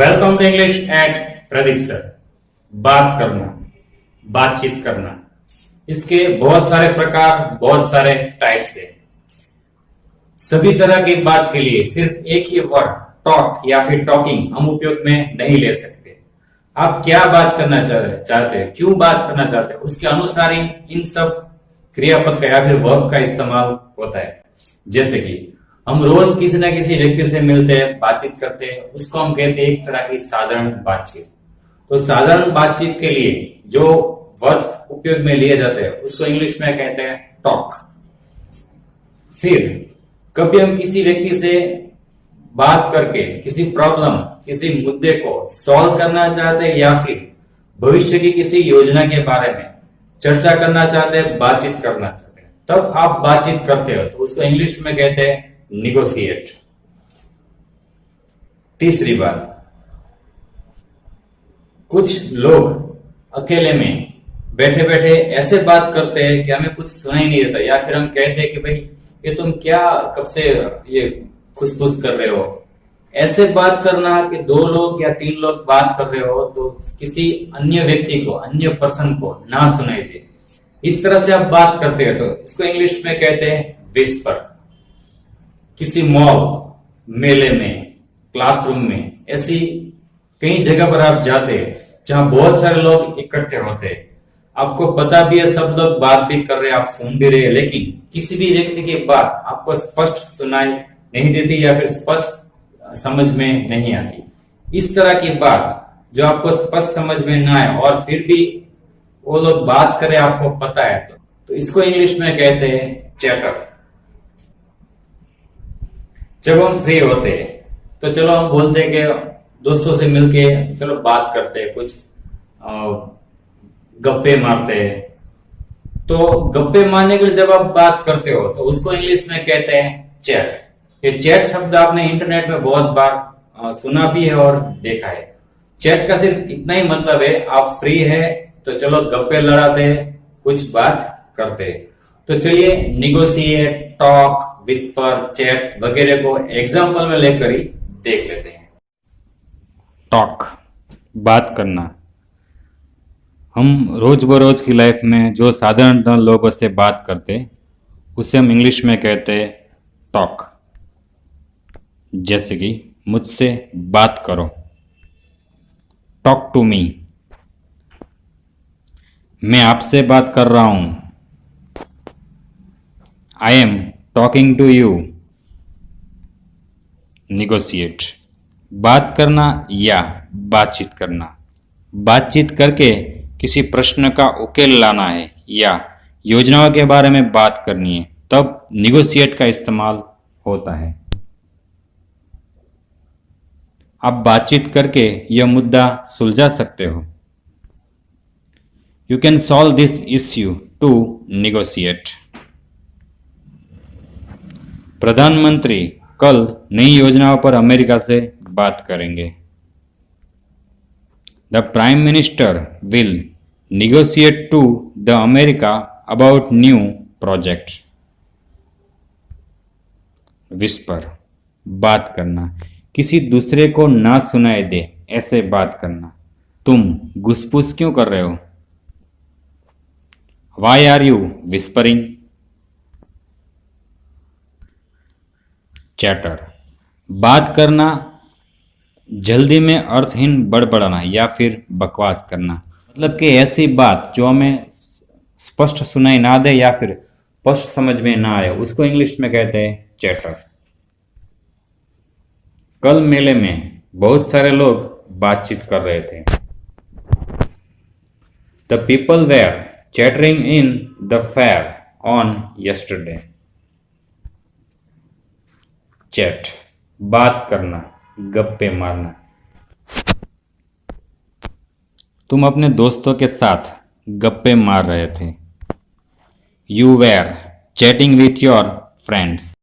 Welcome to English at Pradeep sir. बात करना, बातचीत करना, इसके बहुत सारे प्रकार, बहुत सारे टाइप्स हैं। सभी तरह की बात के लिए सिर्फ एक ही वर्ड टॉक या फिर टॉकिंग हम उपयोग में नहीं ले सकते। आप क्या बात करना चाहते हैं, क्यों बात करना चाहते हैं, उसके अनुसार ही इन सब क्रियापद का या फिर वर्ब का इस्तेमाल होता है। जैसे कि हम रोज किसी न किसी व्यक्ति से मिलते हैं, बातचीत करते हैं, उसको हम कहते हैं एक तरह की साधारण बातचीत। तो साधारण बातचीत के लिए जो वर्ड उपयोग में लिए जाते हैं उसको इंग्लिश में कहते हैं टॉक। फिर कभी हम किसी व्यक्ति से बात करके किसी प्रॉब्लम, किसी मुद्दे को सॉल्व करना चाहते हैं या फिर भविष्य की किसी योजना के बारे में चर्चा करना चाहते हैं, बातचीत करना चाहते हैं, तब आप बातचीत करते हो तो उसको इंग्लिश में कहते हैं निगोशिएट। तीसरी बात, कुछ लोग अकेले में बैठे बैठे ऐसे बात करते हैं कि हमें कुछ सुनाई नहीं देता, या फिर हम कहते हैं कि भाई ये तुम क्या कब से ये खुसफुस कर रहे हो। ऐसे बात करना कि दो लोग या तीन लोग बात कर रहे हो तो किसी अन्य व्यक्ति को, अन्य पर्सन को ना सुनाई दे, इस तरह से आप बात करते हो तो इसको इंग्लिश में कहते हैं विस्पर। किसी मॉल, मेले में, क्लासरूम में, ऐसी कई जगह पर आप जाते हैं जहां बहुत सारे लोग इकट्ठे होते हैं, आपको पता भी है सब लोग बात भी कर रहे हैं, आप सुन भी रहे हैं, लेकिन किसी भी व्यक्ति की बात आपको स्पष्ट सुनाई नहीं देती या फिर स्पष्ट समझ में नहीं आती। इस तरह की बात जो आपको स्पष्ट समझ में ना आए और फिर भी वो लोग बात करें, आपको पता है तो इसको इंग्लिश में कहते हैं चैटर। जब हम फ्री होते हैं तो चलो हम बोलते हैं कि दोस्तों से मिलके चलो बात करते हैं, कुछ गप्पे मारते हैं। तो गप्पे मारने के लिए जब आप बात करते हो तो उसको इंग्लिश में कहते हैं चैट। ये चैट शब्द आपने इंटरनेट में बहुत बार सुना भी है और देखा है। चैट का सिर्फ इतना ही मतलब है, आप फ्री है तो चलो गप्पे लड़ाते हैं, कुछ बात करते हैं। तो चलिए निगोशिएट, टॉक, विस्पर, चैट वगैरह को एग्जाम्पल में लेकर ही देख लेते हैं। टॉक, बात करना। हम रोज बरोज की लाइफ में जो साधारणतः लोगों से बात करते उसे हम इंग्लिश में कहते हैं टॉक। जैसे कि मुझसे बात करो, टॉक टू मी। मैं आपसे बात कर रहा हूं, I am talking to you. Negotiate, बात करना या बातचीत करना। बातचीत करके किसी प्रश्न का उकेल लाना है या योजनाओं के बारे में बात करनी है, तब निगोशिएट का इस्तेमाल होता है। आप बातचीत करके यह मुद्दा सुलझा सकते हो। You can solve this issue to negotiate. प्रधानमंत्री कल नई योजनाओं पर अमेरिका से बात करेंगे। The prime minister will negotiate to the America about new projects. Whisper, बात करना, किसी दूसरे को ना सुनाई दे ऐसे बात करना। तुम घुसपुस क्यों कर रहे हो? Why are you whispering? Chatter, बात करना, जल्दी में अर्थहीन बड़बड़ाना या फिर बकवास करना। मतलब कि ऐसी बात जो हमें स्पष्ट सुनाई ना दे या फिर स्पष्ट समझ में ना आए, उसको इंग्लिश में कहते हैं चैटर। कल मेले में बहुत सारे लोग बातचीत कर रहे थे। The people were chattering in the fair on yesterday. Chat, बात करना, गप्पे मारना। तुम अपने दोस्तों के साथ गप्पे मार रहे थे। You were chatting with your friends.